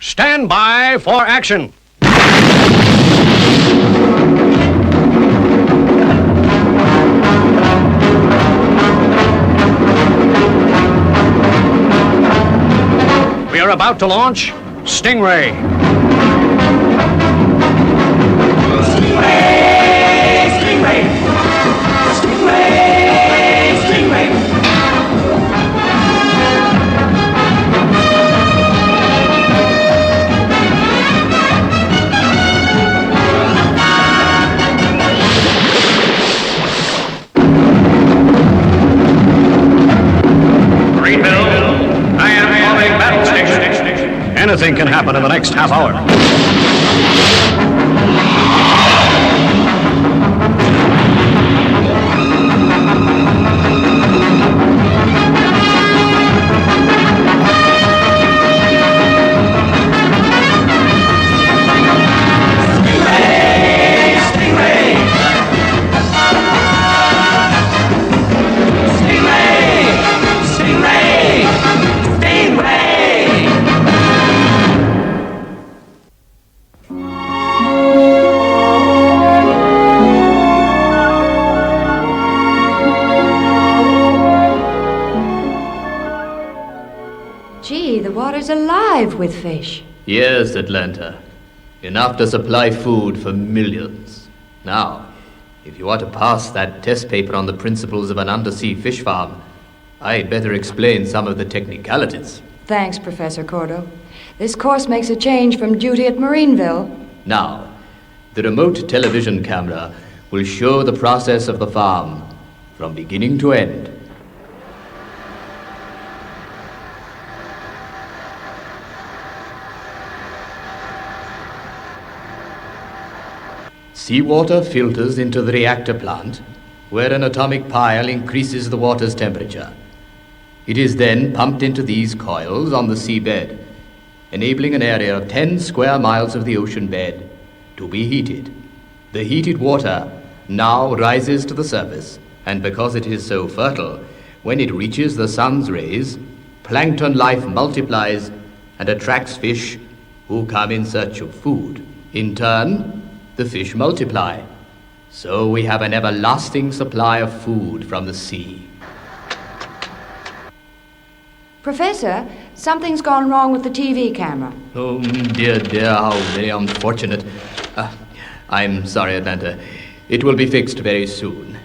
Stand by for action. We are about to launch Stingray. Stingray! Stingray! Stingray! Stingray! Anything can happen in the next half hour. Gee, the water's alive with fish. Yes, Atlanta. Enough to supply food for millions. Now, if you are to pass that test paper on the principles of an undersea fish farm, I'd better explain some of the technicalities. Thanks, Professor Cordo. This course makes a change from duty at Marineville. Now, the remote television camera will show the process of the farm from beginning to end. Seawater filters into the reactor plant, where an atomic pile increases the water's temperature. It is then pumped into these coils on the seabed, enabling an area of 10 square miles of the ocean bed to be heated. The heated water now rises to the surface, and because it is so fertile, when it reaches the sun's rays, plankton life multiplies and attracts fish who come in search of food. In turn, the fish multiply. So we have an everlasting supply of food from the sea. Professor, something's gone wrong with the TV camera. Oh, dear, how very unfortunate. I'm sorry, Atlanta. It will be fixed very soon.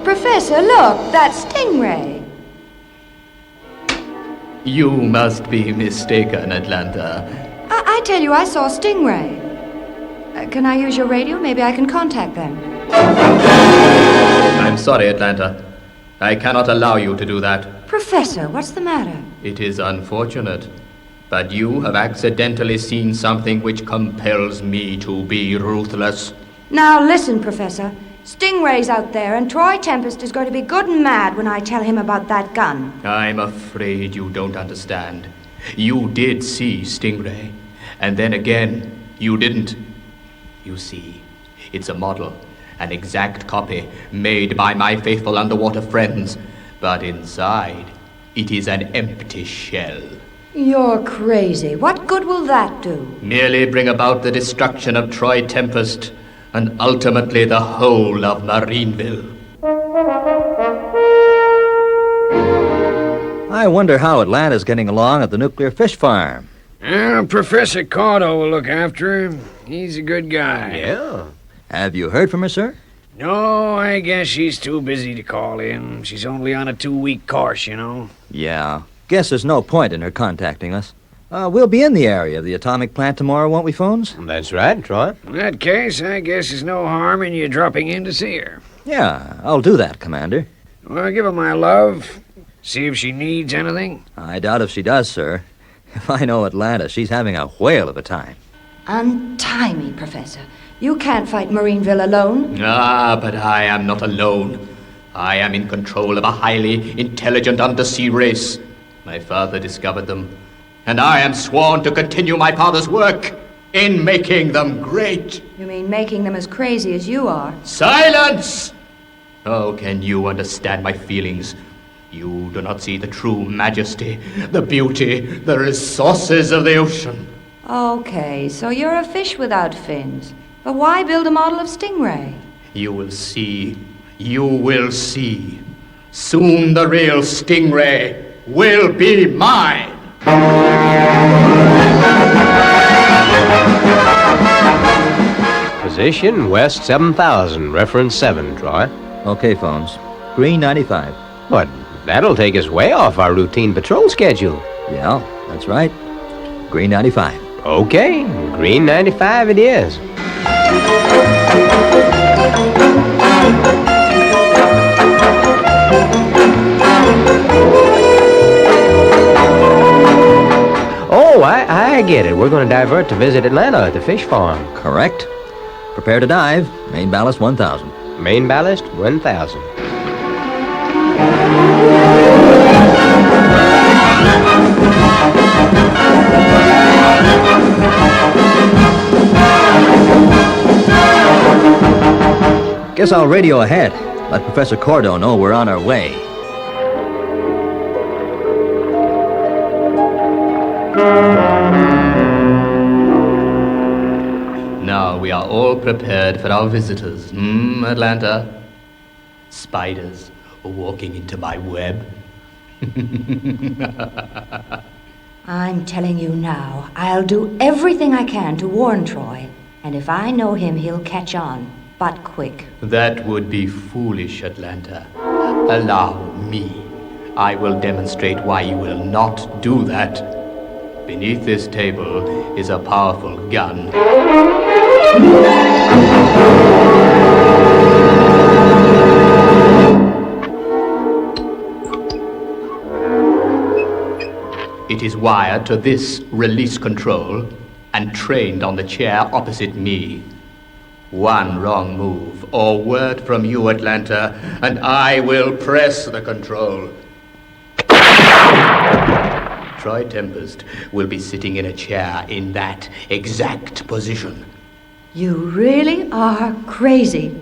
Professor, look, that's Stingray. You must be mistaken, Atlanta. I tell you, I saw Stingray. Can I use your radio? Maybe I can contact them. I'm sorry, Atlanta. I cannot allow you to do that. Professor, what's the matter? It is unfortunate, but you have accidentally seen something which compels me to be ruthless. Now listen, Professor. Stingray's out there, and Troy Tempest is going to be good and mad when I tell him about that gun. I'm afraid you don't understand. You did see Stingray, and then again, you didn't. You see, it's a model, an exact copy, made by my faithful underwater friends, but inside, it is an empty shell. You're crazy. What good will that do? Merely bring about the destruction of Troy Tempest, and ultimately the whole of Marineville. I wonder how Atlanta's getting along at the nuclear fish farm. Professor Cordo will look after him. He's a good guy. Yeah. Have you heard from her, sir? No, I guess she's too busy to call in. She's only on a 2-week course, you know. Yeah. Guess there's no point in her contacting us. We'll be in the area of the atomic plant tomorrow, won't we, Phones? That's right, Troy. In that case, I guess there's no harm in you dropping in to see her. Yeah, I'll do that, Commander. Well, give her my love. See if she needs anything. I doubt if she does, sir. If I know Atlanta, she's having a whale of a time. Untie me, Professor. You can't fight Marineville alone. But I am not alone. I am in control of a highly intelligent undersea race. My father discovered them, and I am sworn to continue my father's work in making them great. You mean making them as crazy as you are. Silence! How can you understand my feelings? You do not see the true majesty, the beauty, the resources of the ocean. Okay, so you're a fish without fins. But why build a model of Stingray? You will see. You will see. Soon the real Stingray will be mine. Position west 7,000, reference 7, Troy. Okay, phones. Green 95. But that'll take us way off our routine patrol schedule. Yeah, that's right. Green 95. Okay, green 95 it is. Oh, I get it. We're going to divert to visit Atlanta at the fish farm. Correct. Prepare to dive. Main ballast 1,000. Main ballast 1,000. Guess I'll radio ahead. Let Professor Cordo know we're on our way. Now we are all prepared for our visitors. Atlanta? Spiders walking into my web. I'm telling you now, I'll do everything I can to warn Troy. And if I know him, he'll catch on. But quick. That would be foolish, Atlanta. Allow me. I will demonstrate why you will not do that. Beneath this table is a powerful gun. It is wired to this release control and trained on the chair opposite me. One wrong move or word from you, Atlanta, and I will press the control. Troy Tempest will be sitting in a chair in that exact position. You really are crazy.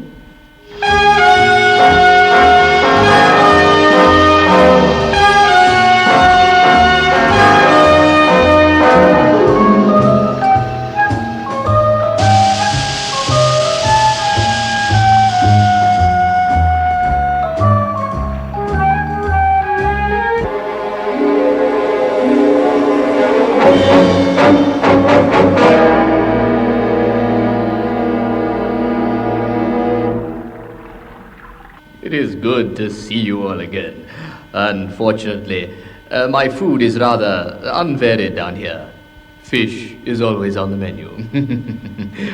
It is good to see you all again. Unfortunately, my food is rather unvaried down here. Fish is always on the menu.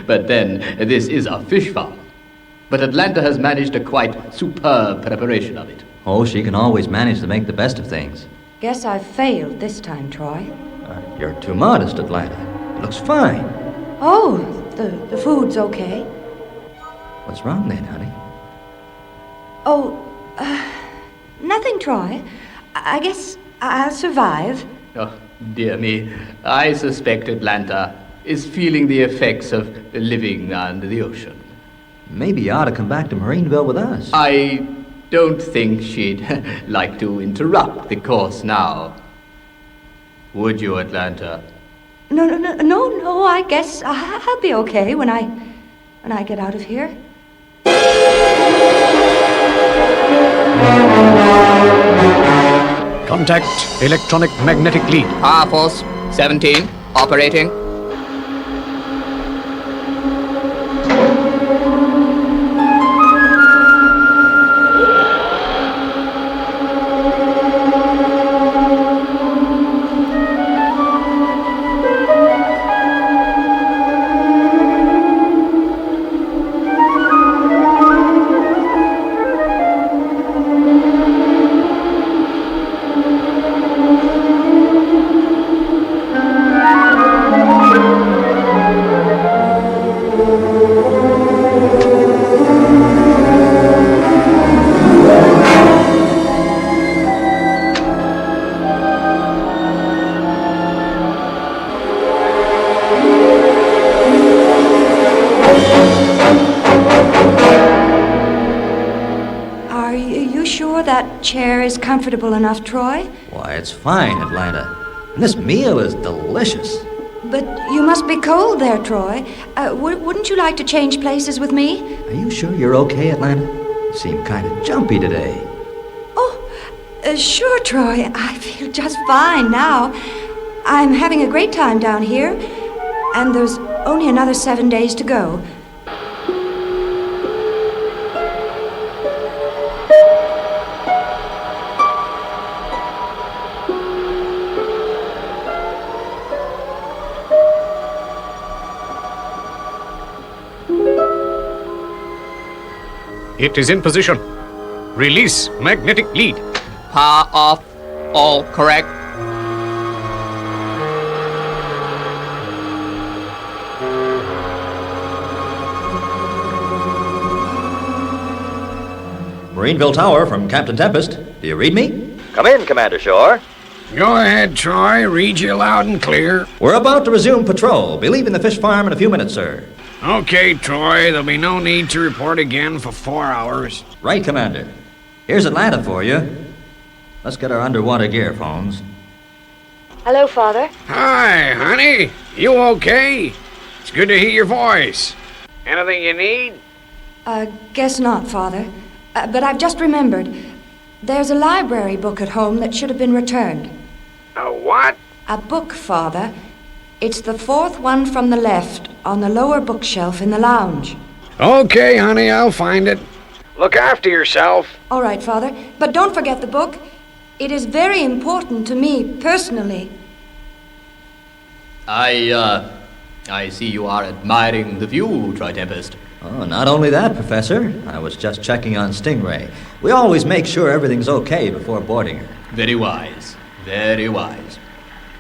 But then, this is a fish farm. But Atlanta has managed a quite superb preparation of it. Oh, she can always manage to make the best of things. Guess I've failed this time, Troy. You're too modest, Atlanta. It looks fine. Oh, the food's okay. What's wrong then, honey? Oh, nothing, Troy. I guess I'll survive. Oh, dear me. I suspect Atlanta is feeling the effects of living under the ocean. Maybe you ought to come back to Marineville with us. I don't think she'd like to interrupt the course now. Would you, Atlanta? No, I guess I'll be okay when I get out of here. Contact electronic magnetic lead. Power force 17, operating. sure that chair is comfortable enough, Troy? Why, it's fine, Atlanta. And this meal is delicious. But you must be cold there, Troy. Wouldn't you like to change places with me? Are you sure you're okay, Atlanta? You seem kind of jumpy today. Sure, Troy. I feel just fine now. I'm having a great time down here, and there's only another 7 days to go. It is in position. Release magnetic lead. Power off. All correct. Marineville Tower from Captain Tempest. Do you read me? Come in, Commander Shore. Go ahead, Troy. Read you loud and clear. We're about to resume patrol. Be leaving the fish farm in a few minutes, sir. Okay, Troy. There'll be no need to report again for 4 hours. Right, Commander. Here's Atlanta for you. Let's get our underwater gear, phones. Hello, Father. Hi, honey. You okay? It's good to hear your voice. Anything you need? Guess not, Father. But I've just remembered. There's a library book at home that should have been returned. A what? A book, Father. It's the fourth one from the left on the lower bookshelf in the lounge. Okay, honey, I'll find it. Look after yourself. All right, Father. But don't forget the book. It is very important to me personally. I see you are admiring the view, Troy Tempest. Oh, not only that, Professor. I was just checking on Stingray. We always make sure everything's okay before boarding her. Very wise. Very wise.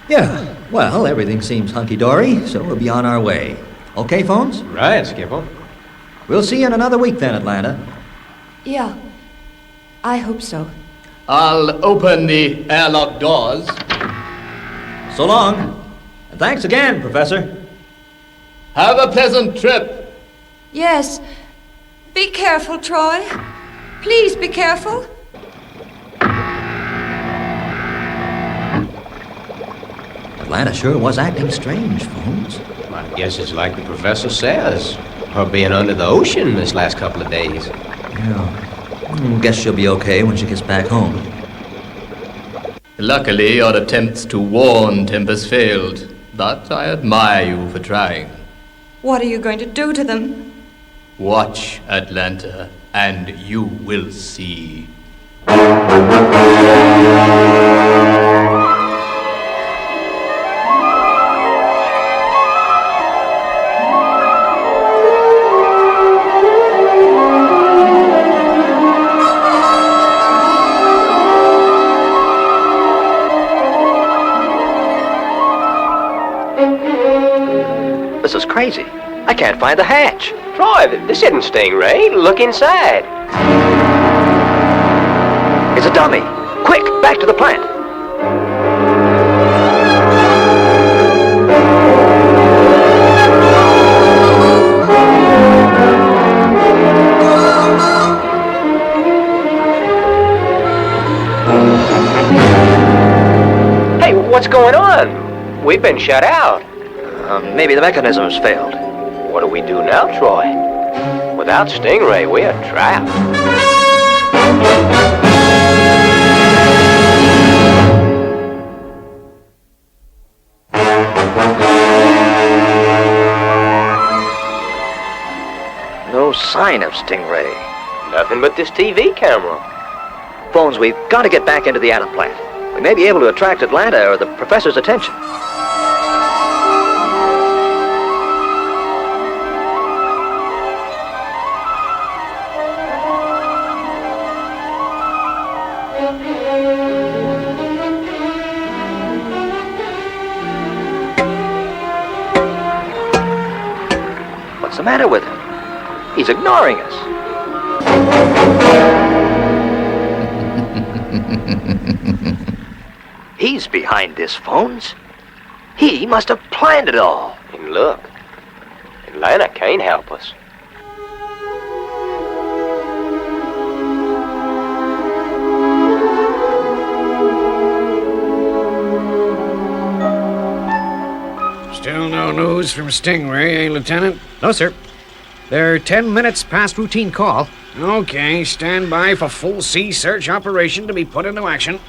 Yeah, well, everything seems hunky-dory, so we'll be on our way. Okay, phones? Right, Skipper. We'll see you in another week then, Atlanta. Yeah, I hope so. I'll open the airlock doors. So long. And thanks again, Professor. Have a pleasant trip. Yes. Be careful, Troy. Please be careful. Atlanta sure was acting strange, phones. I guess it's like the professor says. Her being under the ocean this last couple of days. Yeah. Guess she'll be okay when she gets back home. Luckily, your attempts to warn Tempest failed, but I admire you for trying. What are you going to do to them? Watch, Atlanta, and you will see. This is crazy. I can't find the hatch. Troy, this isn't Stingray. Look inside. It's a dummy. Quick, back to the plant. Hey, what's going on? We've been shut out. Maybe the mechanisms failed. What do we do now, Troy? Without Stingray, we are trapped. No sign of Stingray. Nothing but this TV camera. Phones, we've got to get back into the atom plant. We may be able to attract Atlanta or the professor's attention. What's the matter with him? He's ignoring us. He's behind this, Phones. He must have planned it all. And look, Atlanta can't help us. news from Stingray, eh, Lieutenant? No, sir. They're 10 minutes past routine call. Okay, stand by for full sea search operation to be put into action.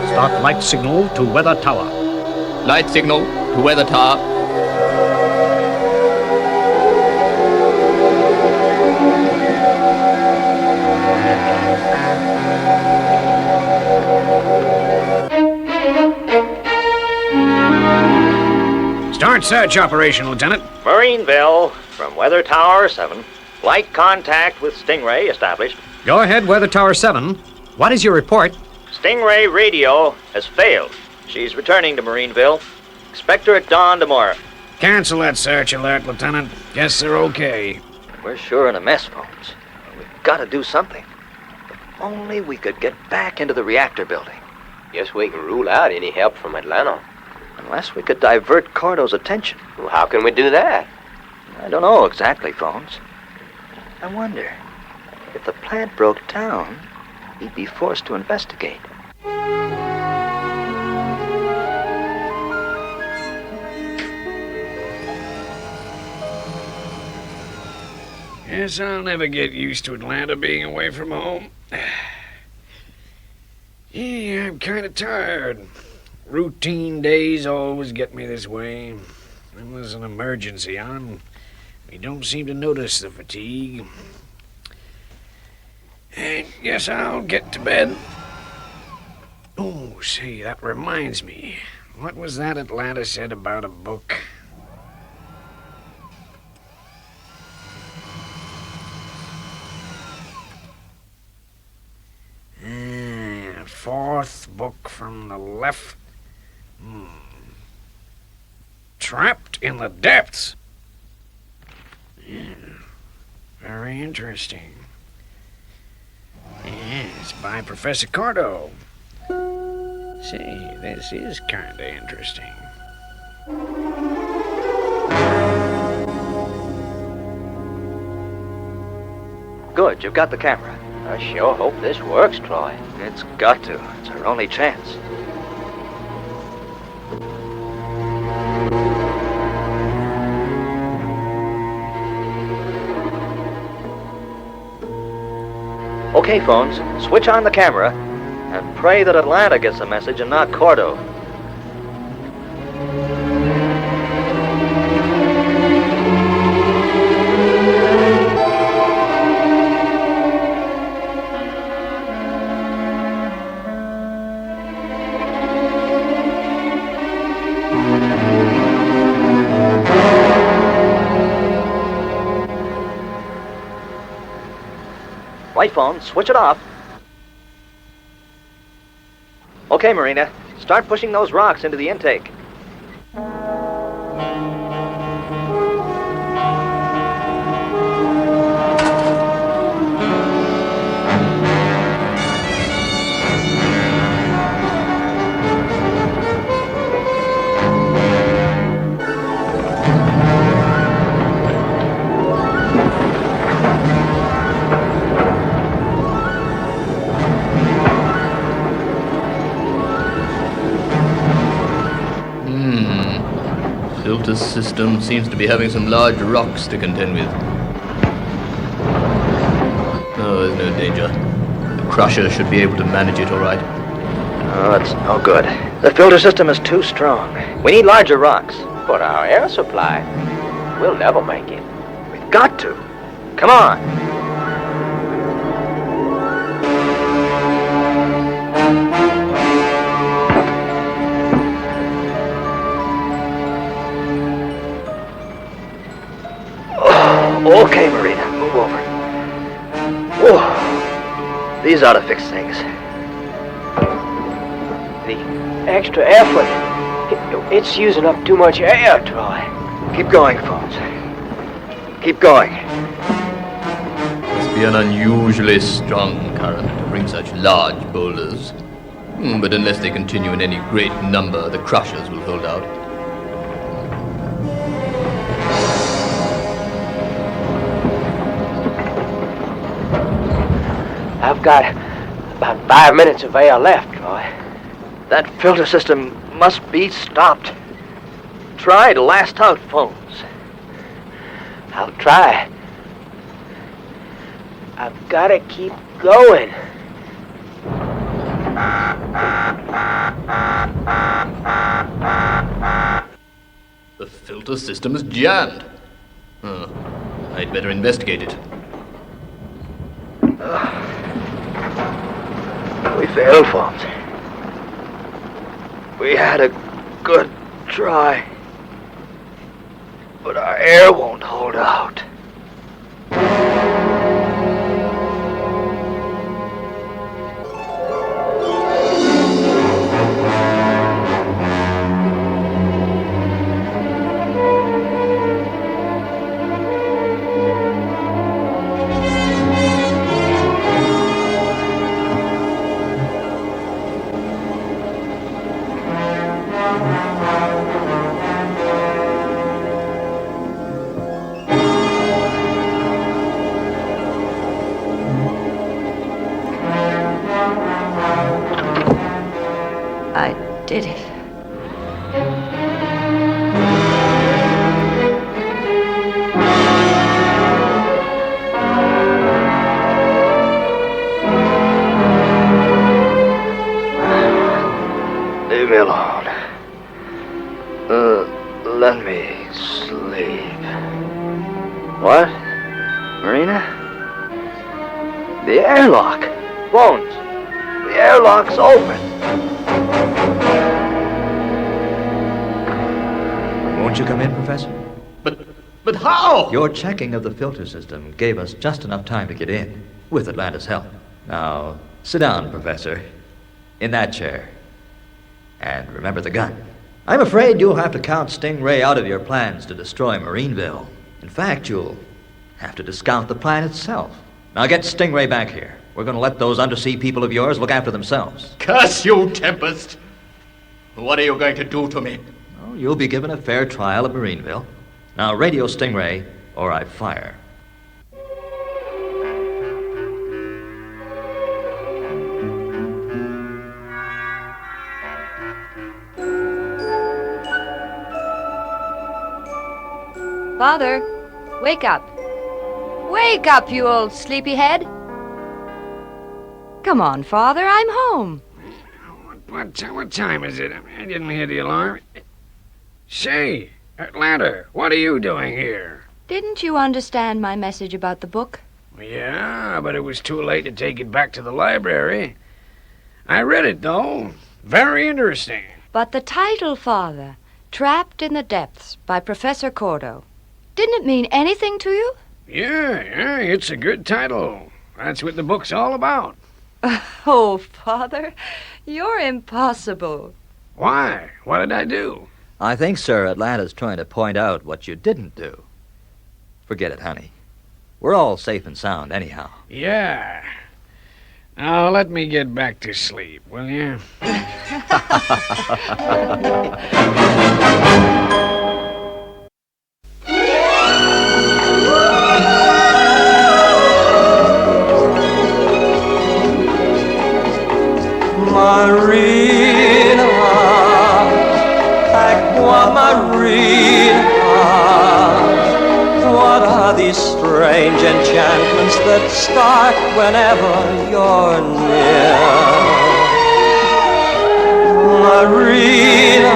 Start light signal to weather tower. Light signal to weather tower. Start search operation, Lieutenant. Marineville, from Weather Tower 7. Light contact with Stingray established. Go ahead, weather tower 7. What is your report? Stingray radio has failed. She's returning to Marineville. Expect her at dawn tomorrow. Cancel that search alert, Lieutenant. Guess they're okay. We're sure in a mess, Phones. We've got to do something. If only we could get back into the reactor building. Guess we can rule out any help from Atlanta. Unless we could divert Cordo's attention. Well, how can we do that? I don't know exactly, Phones. I wonder, if the plant broke down, he'd be forced to investigate. Guess I'll never get used to Atlanta being away from home. Yeah, I'm kind of tired. Routine days always get me this way. When there's an emergency on, we don't seem to notice the fatigue. And guess I'll get to bed. Oh, say, that reminds me. What was that Atlanta said about a book? Fourth book from the left. Trapped in the depths. Yeah, very interesting. Yeah, it's by Professor Cordo. Say, this is kind of interesting. Good, you've got the camera. I sure hope this works, Troy. It's got to. It's our only chance. Okay, Phones, switch on the camera and pray that Atlanta gets the message and not Cordo. White phone, switch it off. Okay, Marina, start pushing those rocks into the intake. Filter system seems to be having some large rocks to contend with. Oh, there's no danger. The crusher should be able to manage it all right. Oh, it's no good. The filter system is too strong. We need larger rocks. But our air supply, we'll never make it. We've got to. Come on. Okay, Marina, move over. Whoa, these ought to fix things. The extra effort, it's using up too much air, Troy. Keep going, Phones. Keep going. Must be an unusually strong current to bring such large boulders. But unless they continue in any great number, the crushers will hold out. I've got about 5 minutes of air left, Troy. That filter system must be stopped. Try to last out phones. I'll try. I've got to keep going. The filter system is jammed. I'd better investigate it. We failed, phones. We had a good try. But our air won't hold out. I did it. Leave me alone. Let me sleep. What? Marina? The airlock. Bones. The airlock's open. Won't you come in, Professor? But how? Your checking of the filter system gave us just enough time to get in, with Atlanta's help. Now, sit down, Professor. In that chair. And remember the gun. I'm afraid you'll have to count Stingray out of your plans to destroy Marineville. In fact, you'll have to discount the plan itself. Now get Stingray back here. We're going to let those undersea people of yours look after themselves. Curse you, Tempest! What are you going to do to me? Oh, you'll be given a fair trial at Marineville. Now radio Stingray, or I fire. Father, wake up. Wake up, you old sleepyhead. Come on, Father, I'm home. What time is it? I didn't hear the alarm. Say, Atlanta, what are you doing here? Didn't you understand my message about the book? Yeah, but it was too late to take it back to the library. I read it, though. Very interesting. But the title, Father, Trapped in the Depths by Professor Cordo. Didn't it mean anything to you? Yeah, it's a good title. That's what the book's all about. Oh, Father, you're impossible. Why? What did I do? I think, sir, Atlanta's trying to point out what you didn't do. Forget it, honey. We're all safe and sound anyhow. Yeah. Now, let me get back to sleep, will you? Marina, Aquamarina, what are these strange enchantments that start whenever you're near? Marina,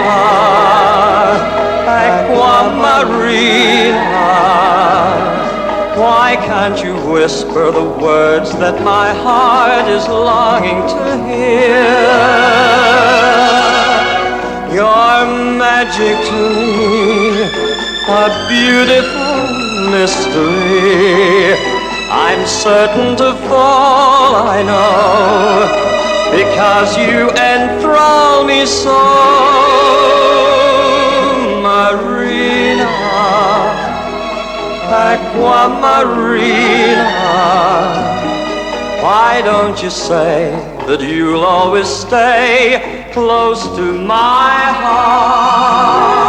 Aquamarina, why can't you whisper the words that my heart is longing to hear? Your magic to me, a beautiful mystery. I'm certain to fall, I know, because you enthrall me so. Marina, Aquamarina, why don't you say that you'll always stay close to my heart?